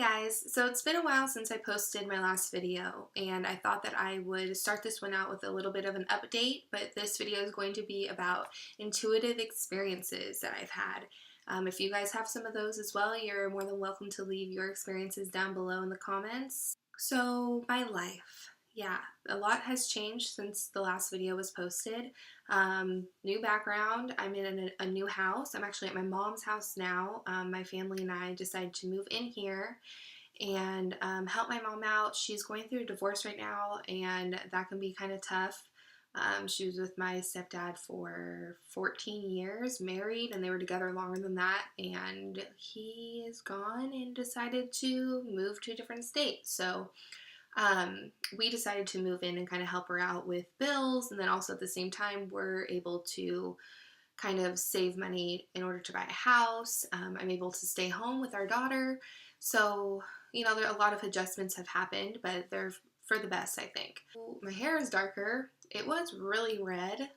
guys, so it's been a while since I posted my last video and I thought that I would start this one out with a little bit of an update, but this video is going to be about intuitive experiences that I've had. If you guys have some of those as well, you're more than welcome to leave your experiences down below in the comments. So my life. Yeah, a lot has changed since the last video was posted. New background, I'm in a new house. I'm actually at my mom's house now. My family and I decided to move in here and help my mom out. She's going through a divorce right now and that can be kind of tough. She was with my stepdad for 14 years, married, and they were together longer than that, and he is gone and decided to move to a different state. So we decided to move in and kind of help her out with bills, and then also at the same time we're able to kind of save money in order to buy a house. I'm able to stay home with our daughter, so there a lot of adjustments have happened, but they're for the best, I think. My hair is darker. It was really red,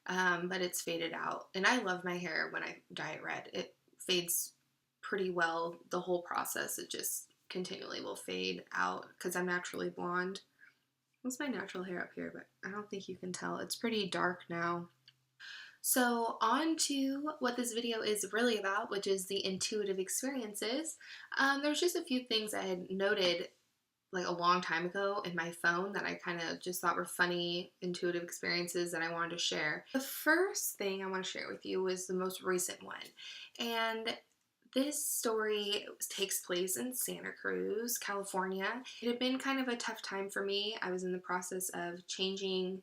but it's faded out, and I love my hair when I dye it red. It fades pretty well the whole process. It just continually will fade out because I'm naturally blonde. That's my natural hair up here, but I don't think you can tell. It's pretty dark now. So on to what this video is really about, which is the intuitive experiences. There's just a few things I had noted like a long time ago in my phone that I kind of just thought were funny intuitive experiences that I wanted to share. The first thing I want to share with you was the most recent one, and this story takes place in Santa Cruz, California. It had been kind of a tough time for me. I was in the process of changing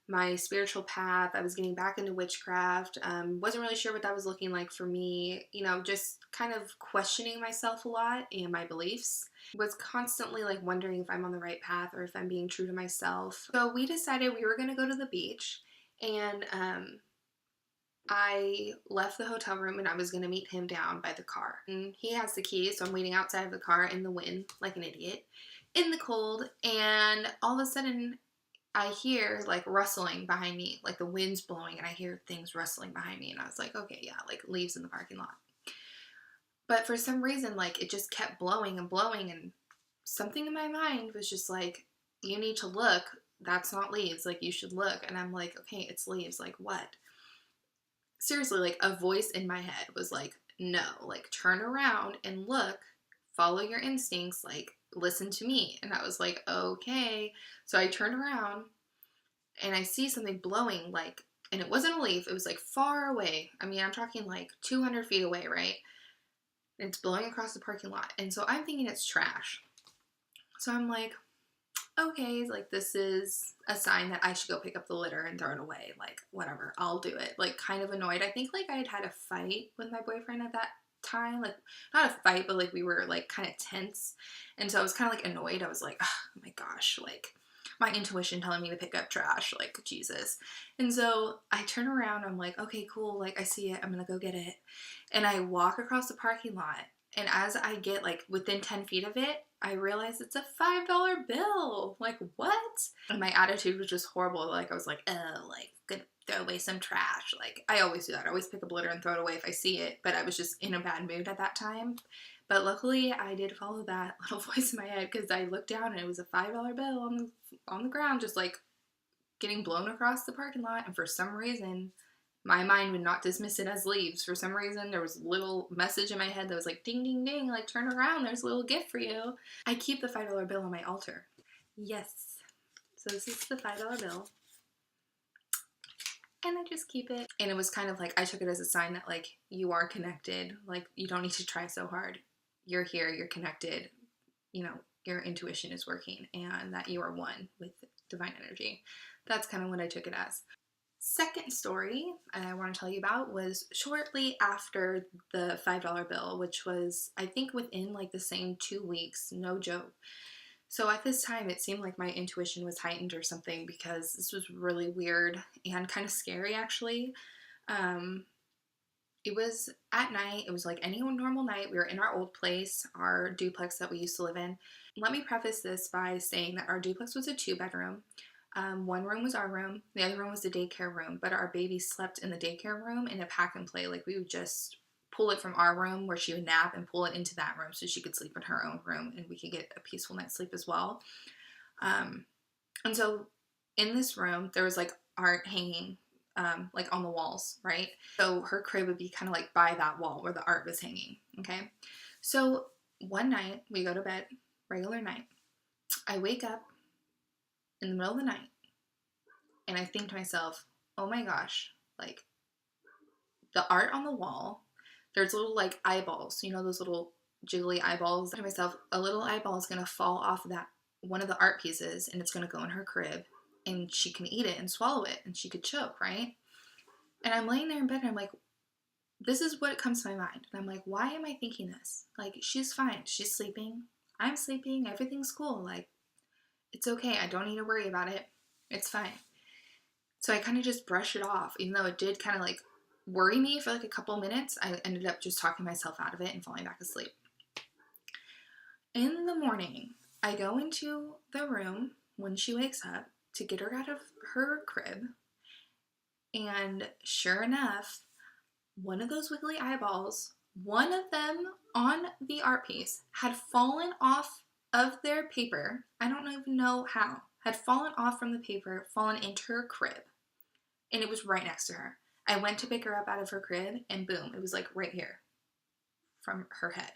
my spiritual path. I was getting back into witchcraft. Wasn't really sure what that was looking like for me. Just kind of questioning myself a lot and my beliefs. Was constantly like wondering if I'm on the right path or if I'm being true to myself. So we decided we were going to go to the beach, and I left the hotel room and I was going to meet him down by the car. And he has the keys, so I'm waiting outside of the car in the wind like an idiot, in the cold, and all of a sudden I hear like rustling behind me, like the wind's blowing and I hear things rustling behind me, and I was like, okay, yeah, like leaves in the parking lot. But for some reason, like it just kept blowing and blowing, and something in my mind was just like, you need to look, that's not leaves, like you should look. And I'm like, okay, it's leaves, like what? Seriously, like a voice in my head was like, no, like turn around and look, follow your instincts, like listen to me. And I was like, okay. So I turned around and I see something blowing, like, and it wasn't a leaf, it was like far away. I mean, I'm talking like 200 feet away, right? And it's blowing across the parking lot. And so I'm thinking it's trash. So I'm like, okay, like this is a sign that I should go pick up the litter and throw it away. Like, whatever, I'll do it. Like, kind of annoyed. I think like I had a fight with my boyfriend at that time. Like, not a fight, but like we were like kind of tense. And so I was kind of like annoyed. I was like, oh my gosh, like my intuition telling me to pick up trash, like Jesus. And so I turn around, I'm like, okay, cool, like I see it, I'm gonna go get it. And I walk across the parking lot, and as I get like within 10 feet of it, I realize it's a $5 bill. Like, what? And my attitude was just horrible. Like, I was like, oh, like, gonna throw away some trash. Like, I always do that. I always pick up litter and throw it away if I see it, but I was just in a bad mood at that time. But luckily, I did follow that little voice in my head, because I looked down and it was a $5 bill on the ground, just like getting blown across the parking lot. And for some reason, my mind would not dismiss it as leaves. For some reason, there was a little message in my head that was like, ding, ding, ding, like turn around, there's a little gift for you. I keep the $5 bill on my altar. Yes. So this is the $5 bill. And I just keep it. And it was kind of like, I took it as a sign that like, you are connected. Like, you don't need to try so hard. You're here, you're connected. Your intuition is working, and that you are one with divine energy. That's kind of what I took it as. Second story I want to tell you about was shortly after the $5 bill, which was, I think, within like the same 2 weeks, no joke. So at this time, it seemed like my intuition was heightened or something, because this was really weird and kind of scary, actually. It was at night. It was like any normal night. We were in our old place, our duplex that we used to live in. Let me preface this by saying that our duplex was a 2-bedroom. One room was our room, the other room was the daycare room, but our baby slept in the daycare room in a pack and play. Like, we would just pull it from our room where she would nap and pull it into that room so she could sleep in her own room and we could get a peaceful night's sleep as well. And so in this room, there was like art hanging like on the walls, right? So her crib would be kind of like by that wall where the art was hanging, okay? So one night, we go to bed, regular night. I wake up in the middle of the night and I think to myself, oh my gosh, like the art on the wall, there's little like eyeballs, you know, those little jiggly eyeballs. I think to myself, a little eyeball is gonna fall off of that one of the art pieces and it's gonna go in her crib and she can eat it and swallow it and she could choke, right? And I'm laying there in bed and I'm like, this is what comes to my mind. And I'm like, why am I thinking this? Like, she's fine. She's sleeping. I'm sleeping. Everything's cool. Like, it's okay. I don't need to worry about it. It's fine. So I kind of just brush it off, even though it did kind of like worry me for like a couple minutes. I ended up just talking myself out of it and falling back asleep. In the morning, I go into the room when she wakes up to get her out of her crib. And sure enough, one of those wiggly eyeballs, one of them on the art piece, had fallen off of their paper. I don't even know how. Had fallen off from the paper, fallen into her crib. And it was right next to her. I went to pick her up out of her crib and boom, it was like right here from her head.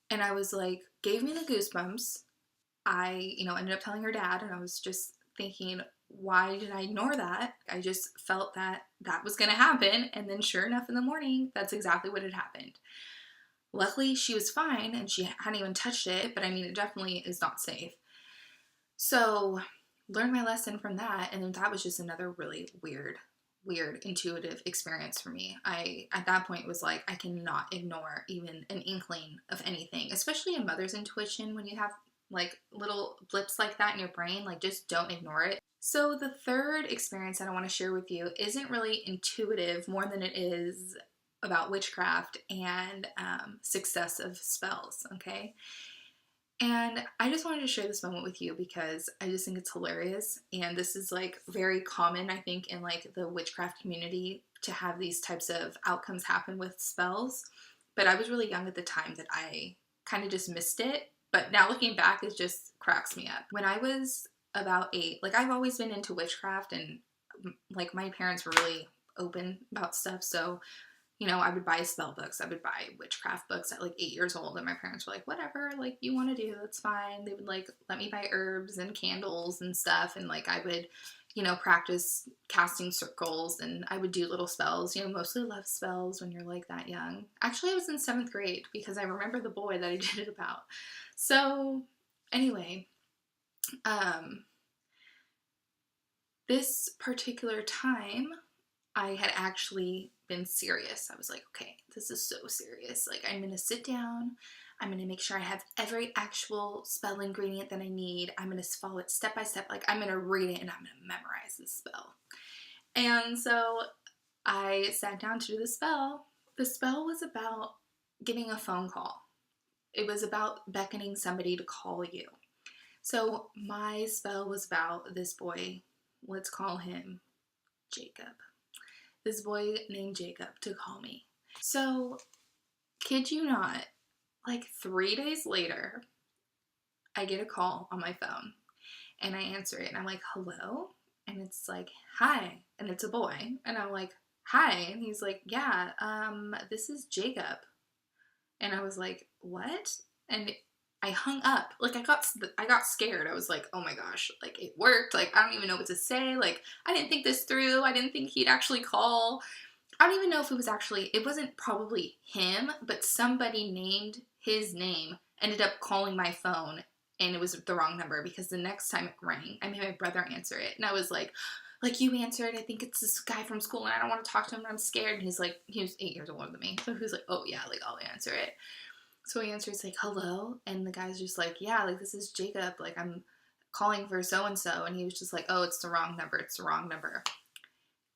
And I was like, gave me the goosebumps. I, ended up telling her dad and I was just thinking, why did I ignore that? I just felt that that was going to happen. And then sure enough in the morning, that's exactly what had happened. Luckily, she was fine and she hadn't even touched it, but I mean, it definitely is not safe. So learned my lesson from that. And then that was just another really weird intuitive experience for me. I, at that point, was like, I cannot ignore even an inkling of anything, especially a mother's intuition when you have like little blips like that in your brain. Like, just don't ignore it. So the third experience that I want to share with you isn't really intuitive more than it is about witchcraft and success of spells, okay? And I just wanted to share this moment with you because I just think it's hilarious. And this is like very common, I think, in like the witchcraft community to have these types of outcomes happen with spells. But I was really young at the time that I kind of just missed it. But now looking back, it just cracks me up. When I was about 8, like I've always been into witchcraft and like my parents were really open about stuff. So I would buy spell books. I would buy witchcraft books at like 8 years old. And my parents were like, whatever, like you want to do, that's fine. They would like let me buy herbs and candles and stuff. And like I would, practice casting circles and I would do little spells, mostly love spells when you're like that young. Actually, I was in 7th grade because I remember the boy that I did it about. So anyway, this particular time, I had actually been serious. I was like, okay, this is so serious. Like, I'm going to sit down. I'm going to make sure I have every actual spell ingredient that I need. I'm going to follow it step by step. Like, I'm going to read it and I'm going to memorize this spell. And so I sat down to do the spell. The spell was about getting a phone call. It was about beckoning somebody to call you. So my spell was about this boy. Let's call him Jacob. This boy named Jacob to call me. So, kid you not, like 3 days later, I get a call on my phone and I answer it and I'm like, hello? And it's like, hi. And it's a boy. And I'm like, hi. And he's like, yeah, this is Jacob. And I was like, what? And I hung up. Like, I got scared. I was like, oh my gosh, like it worked. Like, I don't even know what to say. Like, I didn't think this through. I didn't think he'd actually call. I don't even know if it wasn't probably him, but somebody named his name ended up calling my phone and it was the wrong number because the next time it rang, I made my brother answer it. And I was like, you answered, I think it's this guy from school and I don't want to talk to him and I'm scared. And he's like, he was 8 years older than me. So he was like, oh yeah, like I'll answer it. So he answers like, hello. And the guy's just like, yeah, like this is Jacob. Like I'm calling for so-and-so. And he was just like, oh, it's the wrong number. It's the wrong number.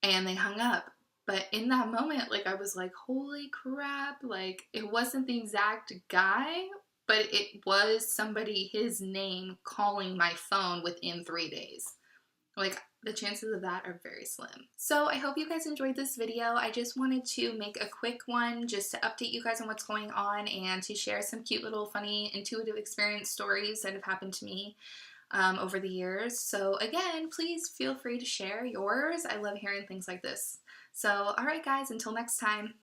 And they hung up. But in that moment, like I was like, holy crap. Like it wasn't the exact guy, but it was somebody, his name calling my phone within 3 days. Like, the chances of that are very slim. So I hope you guys enjoyed this video. I just wanted to make a quick one just to update you guys on what's going on and to share some cute little funny intuitive experience stories that have happened to me over the years. So again, please feel free to share yours. I love hearing things like this. So alright guys, until next time.